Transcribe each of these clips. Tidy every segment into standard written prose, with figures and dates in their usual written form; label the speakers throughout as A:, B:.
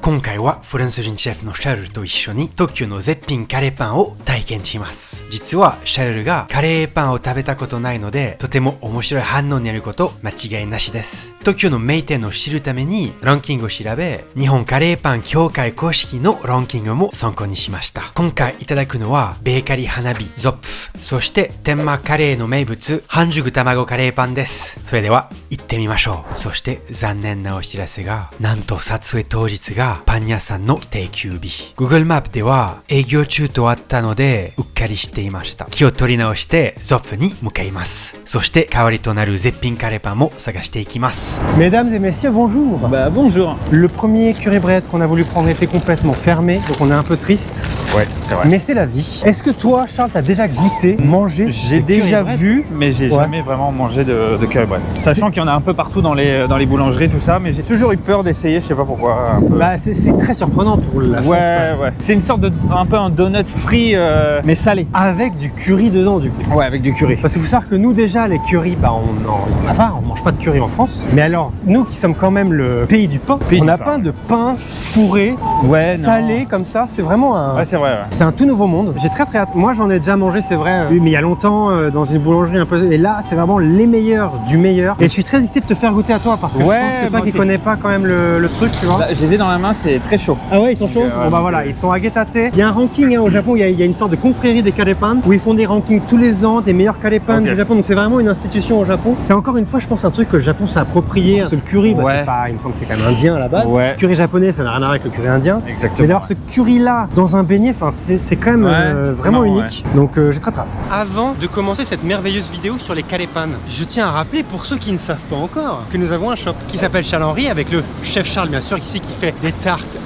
A: 今回はフランス人シェフのシャルルと一緒に東京の絶品カレーパンを体験します。実はシャルルがカレーパンを食べたことないので、とても面白い反応になること間違いなしです。東京の名店を知るためにランキングを調べ、日本カレーパン協会公式のランキングも参考にしました。今回いただくのはベーカリー花火ゾップ、そして天満カレーの名物半熟卵カレーパンです。それでは行ってみましょう。そして残念なお知らせが、なんと撮影当日がパン屋さんの定休日。Google マップでは営業中とあったのでうっかりしていました。気を取り直してゾップに向かいます。そして代わりとなる絶品カレーパンも探していきます。
B: Mesdames et messieurs, bonjour.
C: Bah bonjour.
B: Le premier curry bread qu'on a voulu prendre était complètement fermé, donc on est un peu triste.
C: Ouais, c'est vrai.
B: Mais c'est la vie. Est-ce que toi, Charles, t'as déjà goûté, mangé
C: J'ai déjà vu, mais j'ai jamais vraiment mangé de curry bread. Sachant qu'il y en a un peu partout dans les boulangeries, tout ça, mais j'ai toujours eu peur d'essayer, je sais pas pourquoi. Un peu.
B: Bah, c'est très surprenant pour la France.
C: Ouais. C'est une sorte de, un peu un donut frit, mais salé.
B: Avec du curry dedans, du coup.
C: Ouais, avec du curry.
B: Parce qu'il faut savoir que nous, déjà, les currys, bah, on n'en a pas, on mange pas de curry en France. Mais alors, nous qui sommes quand même le pays du pain, on a pas de pain fourré, salé comme ça. C'est vraiment un.
C: Ouais, c'est vrai. Ouais.
B: C'est un tout nouveau monde. J'ai très hâte. Moi, j'en ai déjà mangé, c'est vrai, mais il y a longtemps, dans une boulangerie un peu. Et là, c'est vraiment les meilleurs du meilleur. Et je suis très excité de te faire goûter à toi parce que je pense que toi qui connais pas quand même le truc, tu vois.
C: Là, je les ai dans la main, c'est très chaud.
B: Ah ouais, ils sont chauds. Bon bah voilà, ils sont à Getate. Il y a un ranking au Japon, il y a une sorte de confrérie des karepan où ils font des rankings tous les ans des meilleurs karepan du Japon. Donc c'est vraiment une institution au Japon. C'est encore une fois, je pense, un truc que le Japon s'est approprié. Parce que le curry, bah, c'est pas, il me semble que c'est quand même indien à la base. Le curry japonais, ça n'a rien à voir avec le curry indien.
C: Exactement.
B: Mais d'avoir ce curry là dans un beignet, enfin c'est quand même vraiment unique. Donc j'ai très hâte. Avant de commencer cette merveilleuse vidéo sur les karepan, je tiens à rappeler pour ceux qui ne savent pas encore que nous avons un shop qui s'appelle Charles-Henri avec le chef Charles bien sûr ici qui fait des tartes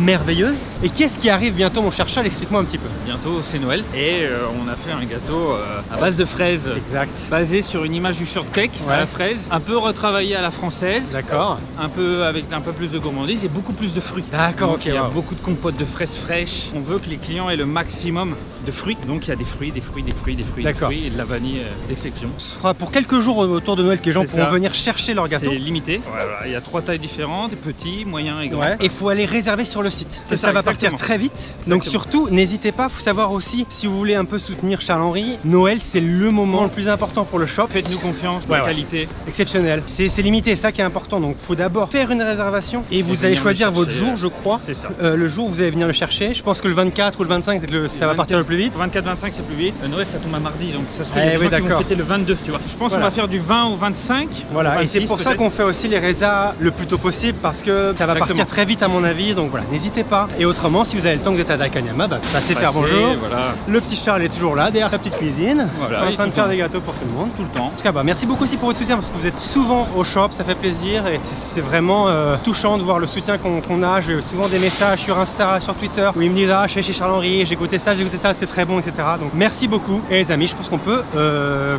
B: merveilleuses. Et qu'est-ce qui arrive bientôt mon cher Charles? Explique-moi un petit peu.
C: Bientôt c'est Noël et on a fait un gâteau à base de fraises.
B: Exact.
C: Basé sur une image du shortcake à la fraise, un peu retravaillé à la française.
B: D'accord.
C: Un peu avec un peu plus de gourmandise et beaucoup plus de fruits.
B: D'accord, ok.
C: Il y a beaucoup de compotes de fraises fraîches. On veut que les clients aient le maximum de fruits. Donc il y a des fruits et de la vanille d'exception.
B: Pour quelques jours autour de Noël que les gens pourront venir chercher leur gâteau.
C: C'est limité. Voilà, il y a 3 tailles différentes, petits, moyens et grands.
B: Et il faut aller réserver sur le site. Ça va partir très vite.
C: Exactement.
B: Donc surtout, n'hésitez pas. Il faut savoir aussi, si vous voulez un peu soutenir Charles-Henri, Noël c'est le moment le plus important pour le shop.
C: Faites-nous confiance, la qualité.
B: Exceptionnelle. C'est limité, ça qui est important. Donc il faut d'abord faire une réservation et vous allez choisir votre jour, je crois.
C: C'est ça.
B: Le jour où vous allez venir le chercher. Je pense que le 24 ou le 25, ça va partir le plus vite.
C: 24-25 c'est plus vite. Noël ça tombe à mardi, donc ça se fait des gens qui vont fêter le 22, tu vois. Je pense qu'on va faire du 20 au 25.
B: Voilà,
C: 26,
B: et c'est pour ça qu'on fait aussi les résas le plus tôt possible parce que ça va partir très vite à mon avis. Donc voilà, n'hésitez pas. Et autrement, si vous avez le temps que vous êtes à Dakanyama, bah, passez faire bonjour.
C: Voilà.
B: Le petit Charles est toujours là, derrière sa petite cuisine, en train de faire des gâteaux pour tout le monde, tout le temps. En tout cas, bah, merci beaucoup aussi pour votre soutien parce que vous êtes souvent au shop, ça fait plaisir et c'est vraiment touchant de voir le soutien qu'on a. J'ai souvent des messages sur Insta, sur Twitter où ils me disent ah, je suis chez Charles-Henri, j'ai goûté ça, c'était très bon, etc. Donc merci beaucoup. Et les amis, je pense qu'on peut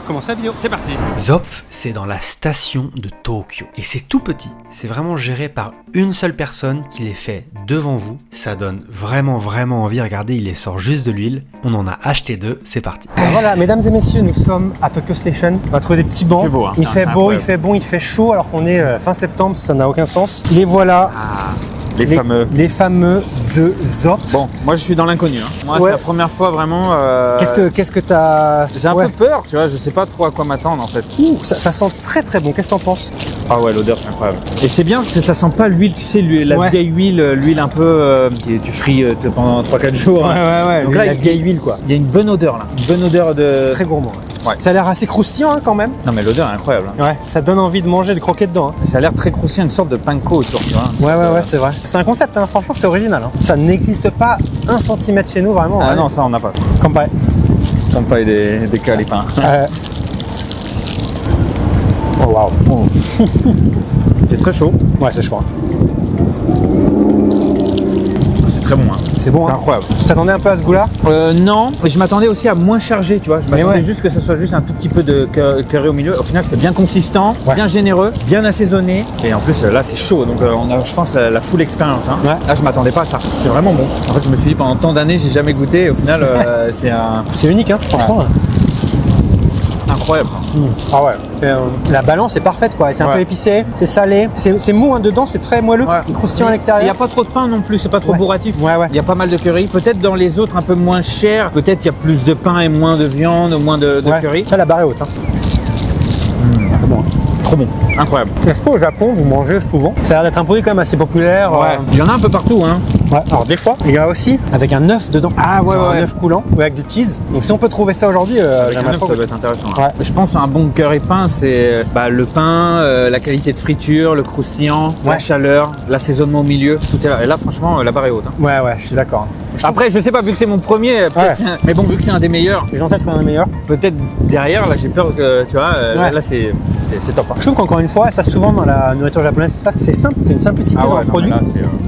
B: commencer la vidéo.
C: C'est parti.
A: Zopf, c'est dans la station de Tokyo. Et c'est tout petit. C'est vraiment géré par une seule personne qui les fait devant vous. Ça donne vraiment envie. Regardez, il les sort juste de l'huile. On en a acheté 2. C'est parti.
B: Alors voilà, mesdames et messieurs, nous sommes à Tokyo Station. On va trouver des petits bancs.
C: C'est beau, hein.
B: Il fait beau, il fait bon, il fait chaud alors qu'on est fin septembre. Ça n'a aucun sens. Les voilà. Les fameux de Zopf.
C: Bon, moi je suis dans l'inconnu. Hein. Moi c'est la première fois vraiment.
B: Qu'est-ce que t'as?
C: J'ai un peu peur, tu vois, je sais pas trop à quoi m'attendre en fait.
B: Ça sent très bon. Qu'est-ce que t'en penses?
C: Ah ouais, l'odeur c'est incroyable. Et c'est bien parce que ça sent pas l'huile, tu sais, la vieille huile, l'huile un peu que tu frites pendant 3-4 jours.
B: Ouais. Donc là, la vieille huile quoi.
C: Il y a une bonne odeur là. Une bonne odeur de.
B: C'est très gourmand. Ouais. Ça a l'air assez croustillant hein, quand même.
C: Non mais l'odeur est incroyable. Hein.
B: Ouais, ça donne envie de manger, de croquer dedans. Hein.
C: Ça a l'air très croustillant, une sorte de panko autour, tu vois.
B: Ouais, c'est vrai. C'est un concept, hein. Franchement, c'est original. Hein. Ça n'existe pas 1 centimètre chez nous, vraiment.
C: Ah non, ça on n'a pas.
B: Comme pas.
C: Comme pas des calipins.
B: Oh waouh. Oh.
C: C'est très chaud.
B: Ouais, c'est chaud.
C: C'est très bon. Hein.
B: C'est bon.
C: C'est
B: hein.
C: incroyable.
B: Tu t'attendais un peu à ce goût-là?
C: Non, je m'attendais aussi à moins chargé, tu vois. Je m'attendais juste que ce soit juste un tout petit peu de curry au milieu. Au final, c'est bien consistant, bien généreux, bien assaisonné. Et en plus, là, c'est chaud. Donc, on a, je pense, la full expérience. Hein. Là, je m'attendais pas à ça. C'est vraiment bon. En fait, je me suis dit, pendant tant d'années, j'ai jamais goûté. Et au final, c'est
B: unique, hein, franchement.
C: incroyable.
B: Ah ouais, la balance est parfaite quoi. C'est un peu épicé, c'est salé, c'est mou hein, dedans, c'est très moelleux, croustillant à l'extérieur.
C: Il n'y a pas trop de pain non plus, c'est pas trop bourratif.
B: Ouais.
C: Il y a pas mal de curry. Peut-être dans les autres un peu moins chers, peut-être il y a plus de pain et moins de viande, moins de curry.
B: Ça, la barre est haute. Hein. Bon.
C: Trop bon, incroyable.
B: Est-ce qu'au Japon, vous mangez souvent? Ça a l'air d'être un produit quand même assez populaire.
C: Il y en a un peu partout. Hein.
B: Ouais. Alors des fois, il y a aussi avec un œuf dedans.
C: Ah ouais,
B: un œuf coulant ou avec du cheese. Donc si on peut trouver ça aujourd'hui, j'aimerais trop.
C: Ça doit être intéressant.
B: Ouais.
C: Je pense à un bon curry pain, c'est le pain, la qualité de friture, le croustillant, la chaleur, l'assaisonnement au milieu. Tout est là. Et là, franchement, la barre est haute. Hein.
B: Ouais, je suis d'accord.
C: Après, je sais pas, vu que c'est mon premier, mais bon, vu que c'est un des meilleurs,
B: j'ai en tête qu'on est un des meilleurs.
C: Peut-être derrière, là, j'ai peur que, tu vois, là, c'est top. Hein.
B: Je trouve qu'encore une fois, ça souvent dans la nourriture japonaise, c'est simple, c'est une simplicité dans le produit.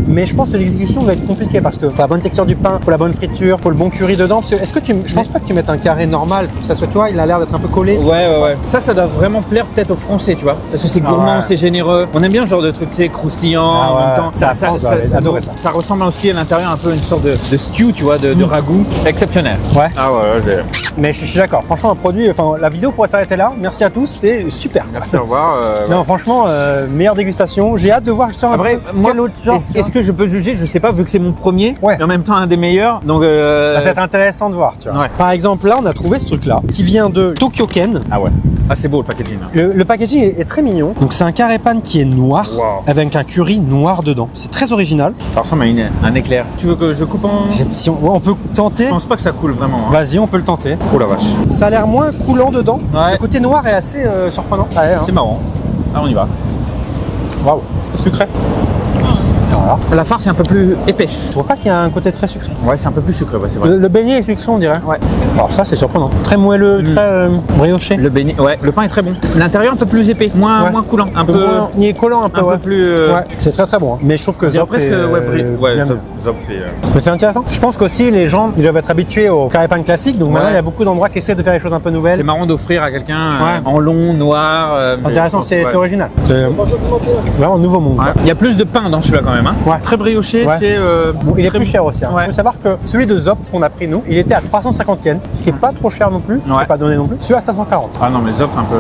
B: Mais je pense que l'exécution va être compliquée parce que faut la bonne texture du pain, faut la bonne friture, faut le bon curry dedans. Est-ce que je pense pas que tu mettes un carré normal pour que ça soit, tu vois, il a l'air d'être un peu collé.
C: Ouais. Ça doit vraiment plaire peut-être aux Français, tu vois, parce que c'est gourmand, c'est généreux. On aime bien ce genre de truc, tu sais, croustillant. En même temps. Ça ressemble aussi à l'intérieur un peu une sorte de stew, tu vois, de ragoût. Exceptionnel.
B: Ouais.
C: Ah ouais.
B: Mais je suis d'accord. Franchement, un produit. Enfin, la vidéo pourrait s'arrêter là. Merci à tous. C'était super.
C: Merci. Au revoir.
B: Non, franchement, meilleure dégustation. J'ai hâte de voir justement quel autre genre.
C: Est-ce que je peux juger? Je sais pas, vu que c'est mon premier, mais en même temps un des meilleurs. Donc,
B: ça va être intéressant de voir, tu vois. Ouais. Par exemple, là, on a trouvé ce truc-là qui vient de Tokyo Ken.
C: Ah ouais. Ah, c'est beau le packaging.
B: Le packaging est très mignon. Donc, c'est un carré pan qui est noir avec un curry noir dedans. C'est très original.
C: Ça ressemble à un éclair. Tu veux que je coupe en.
B: Si on peut tenter.
C: Je pense pas que ça coule vraiment. Hein.
B: Vas-y, on peut le tenter.
C: Oh la vache.
B: Ça a l'air moins coulant dedans.
C: Ouais.
B: Le côté noir est assez surprenant. Ouais,
C: c'est marrant. Ah, on y va.
B: Waouh, c'est sucré.
C: Voilà. La farce est un peu plus épaisse.
B: Je trouve pas qu'il y a un côté très sucré.
C: Ouais, c'est un peu plus sucré, c'est vrai.
B: Le beignet est sucré, on dirait.
C: Ouais.
B: Alors ça, c'est surprenant. Très moelleux, très brioché.
C: Le beignet, le pain est très bon. L'intérieur un peu plus épais, moins coulant, un peu.
B: Il est collant un peu.
C: Un peu plus.
B: Ouais, c'est très bon. Hein. Mais je trouve que Zop
C: presque, Zop fait.
B: Mais c'est intéressant. Je pense qu'aussi les gens, ils doivent être habitués au carré pan classique. Donc maintenant, il y a beaucoup d'endroits qui essaient de faire des choses un peu nouvelles.
C: C'est marrant d'offrir à quelqu'un en long, noir.
B: Intéressant, c'est original. C'est vraiment un nouveau monde.
C: Il y a plus de pain dans celui-là quand même. Hein. Très brioché.
B: Bon, il est plus cher aussi. Hein. Il faut savoir que celui de Zop qu'on a pris nous, il était à 350 yens, ce qui est pas trop cher non plus, ce qui est pas donné non plus. Celui à 540.
C: Ah non, mais Zop un peu,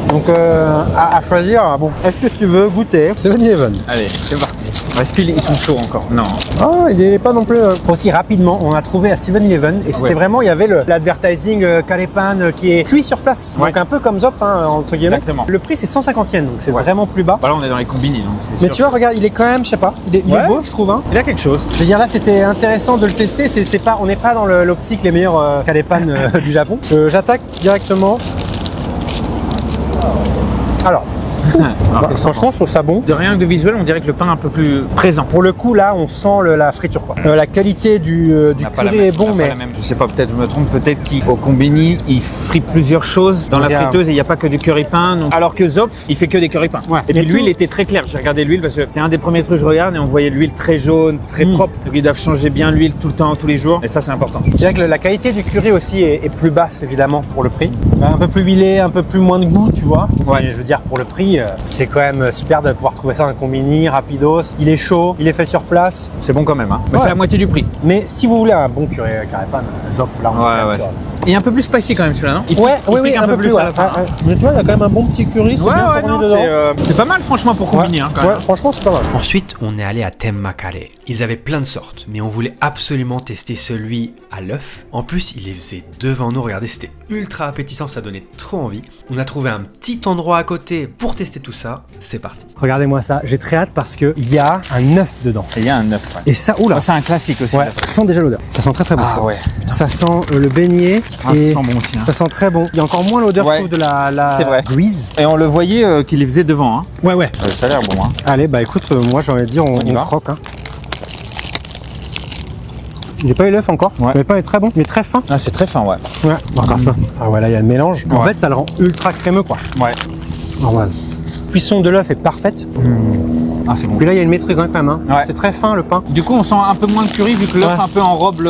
B: Donc à choisir. Bon, est-ce que tu veux goûter 7-Eleven?
C: Allez, c'est parti. Est-ce qu'ils sont chauds encore? Non.
B: Ah, il est pas non plus. Aussi rapidement, on a trouvé à 7-Eleven et c'était vraiment, il y avait l'advertising carré pan qui est cuit sur place. Donc un peu comme Zop, entre guillemets.
C: Exactement.
B: Le prix c'est 150 yens, donc c'est vraiment plus bas.
C: Bah là, on est dans les combini, donc c'est sûr.
B: Mais tu vois, regarde, il est quand même, je sais pas, il est beau, je trouve. Hein.
C: Il a quelque chose.
B: Je veux dire, là, c'était intéressant de le tester. On n'est pas dans l'optique les meilleurs carré pan du Japon. J'attaque directement. Alors. Franchement, je trouve ça bon.
C: De rien que de visuel, on dirait que le pain est un peu plus présent.
B: Pour le coup, là, on sent la friture, quoi. La qualité du curry est bon, mais
C: je sais pas, peut-être je me trompe, peut-être qu'au combini, il frit plusieurs choses dans la friteuse et il n'y a pas que du curry pain. Donc... Alors que Zop, il fait que des curry pains.
B: Ouais.
C: Et puis l'huile était très claire. J'ai regardé l'huile parce que c'est un des premiers trucs que je regarde et on voyait l'huile très jaune, très propre. Donc ils doivent changer bien l'huile tout le temps, tous les jours. Et ça, c'est important.
B: Je dirais que la qualité du curry aussi est plus basse, évidemment, pour le prix. Un peu plus huilé, un peu plus moins de goût, tu vois.
C: Ouais.
B: Mais je veux dire, pour le prix, c'est quand même super de pouvoir trouver ça dans un combini, rapidos. Il est chaud, il est fait sur place.
C: C'est bon quand même, hein. Mais c'est la moitié du prix.
B: Mais si vous voulez un bon curry carré pan, Zop, là, on est
C: et un peu plus spicy quand même celui-là, non?
B: Oui, un peu plus. Mais tu vois, il y a quand même un bon petit curry.
C: C'est pas mal franchement pour combiner. Hein, quand même.
B: Franchement, c'est pas mal.
A: Ensuite, on est allé à Tenma Kare. Ils avaient plein de sortes, mais on voulait absolument tester celui à l'œuf. En plus, il les faisait devant nous. Regardez, c'était ultra appétissant, ça donnait trop envie. On a trouvé un petit endroit à côté pour tester tout ça. C'est parti.
B: Regardez-moi ça, j'ai très hâte parce qu'il y a un œuf dedans.
C: Il y a un œuf.
B: Et ça, oula.
C: C'est un classique aussi.
B: Ça sent déjà l'odeur. Ça sent très bon.
C: Ah ouais.
B: Ça sent le beignet.
C: Ça sent bon aussi. Hein.
B: Ça sent très bon. Il y a encore moins l'odeur de la guise.
C: Et on le voyait qu'il les faisait devant. Hein.
B: Ouais.
C: Ça a l'air bon. Hein.
B: Allez, bah écoute, moi j'ai envie de dire, on croque. Hein. J'ai pas eu l'œuf encore, mais le pain est très bon, mais très fin.
C: Ah, c'est très fin,
B: Encore fin. Ah ouais, là il y a le mélange. En fait, ça le rend ultra crémeux, quoi.
C: Ouais.
B: Normal. La cuisson de l'œuf est parfaite.
C: Ah, c'est bon.
B: Puis là, il y a une maîtrise quand même. Hein. C'est très fin le pain.
C: Du coup, on sent un peu moins de curry vu que l'œuf un peu enrobe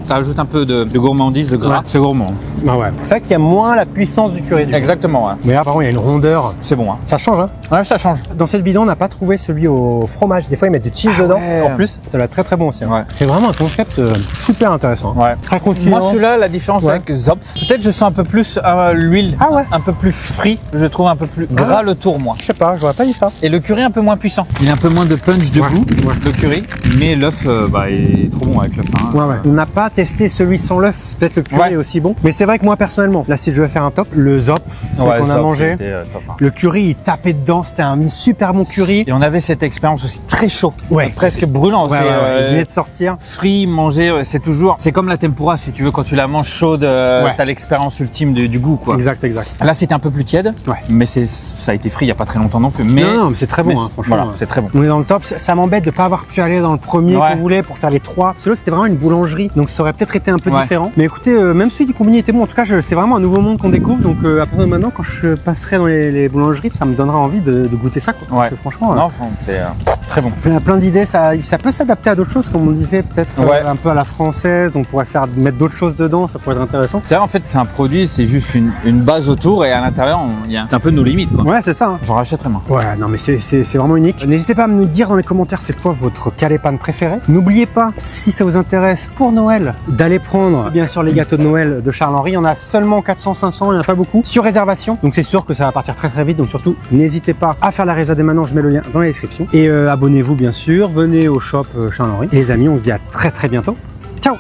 C: ça ajoute un peu de gourmandise, de gras. C'est gourmand.
B: Ah ouais. C'est vrai qu'il y a moins la puissance du curry.
C: Exactement, ouais.
B: Mais là, par contre, il y a une rondeur.
C: C'est bon, hein.
B: Ça change, hein.
C: Ouais, ça change.
B: Dans cette vidéo, on n'a pas trouvé celui au fromage. Des fois, ils mettent du cheese dedans.
C: ouais.
B: En plus, ça va être très très bon aussi. Hein.
C: Ouais.
B: C'est vraiment un concept super intéressant.
C: Ouais.
B: Très croustillant.
C: Moi, celui-là, la différence avec Zopf, peut-être je sens un peu plus l'huile,
B: Ah ouais.
C: un peu plus frit. Je trouve un peu plus gras le tour, moi.
B: Je sais pas, j'aurais pas dit ça.
C: Et le curry un peu moins puissant. Il a un peu moins de punch de goût, le curry. Mais l'œuf, il est trop bon avec l'œuf. Hein.
B: Ouais, ouais. On n'a pas testé celui sans l'œuf. C'est peut-être le curry est aussi bon. Mais c'est vrai que moi, personnellement, là, si je veux faire un top, le Zopf, celui qu'on a mangé,
C: top, hein.
B: le curry, il tapait dedans. C'était un super bon curry.
C: Et on avait cette expérience aussi très chaud, presque brûlant.
B: Ouais, il venait de sortir.
C: Frit, manger, c'est comme la tempura, si tu veux, quand tu la manges chaude, t'as l'expérience ultime du goût, quoi.
B: Exact, exact.
C: Là, c'était un peu plus tiède, mais ça a été frit il n'y a pas très longtemps non plus. Mais,
B: non, mais c'est très bon, hein, franchement.
C: Voilà, c'est très bon.
B: On est dans le top. Ça m'embête de ne pas avoir pu aller dans le premier qu'on voulait pour faire les trois. Parce que là, c'était vraiment une boulangerie, donc ça aurait peut-être été un peu différent. Mais écoutez, même celui du combiné était bon. En tout cas, c'est vraiment un nouveau monde qu'on découvre. Donc à partir de maintenant, quand je passerai dans les boulangeries, ça me donnera envie de goûter ça, quoi. Parce que franchement,
C: c'est très bon.
B: Plein d'idées. Ça peut s'adapter à d'autres choses, comme on disait, peut-être un peu à la française. On pourrait mettre d'autres choses dedans. Ça pourrait être intéressant.
C: C'est vrai, en fait, c'est un produit, c'est juste une base autour et à l'intérieur, il y a un peu de nos limites, quoi.
B: Ouais, c'est ça. Hein.
C: J'en rachèterai moi.
B: Ouais, non, mais c'est vraiment unique. N'hésitez pas à me dire dans les commentaires c'est quoi votre calépan préféré. N'oubliez pas, si ça vous intéresse pour Noël, d'aller prendre bien sûr les gâteaux de Noël de Charles-Henri. Il y en a seulement 400-500, il n'y en a pas beaucoup, sur réservation. Donc c'est sûr que ça va partir très très vite. Donc surtout, n'hésitez pas à faire la résa dès maintenant. Je mets le lien dans la description. Et abonnez-vous bien sûr. Venez au shop Charles-Henri. Et les amis, on se dit à très très bientôt. Ciao!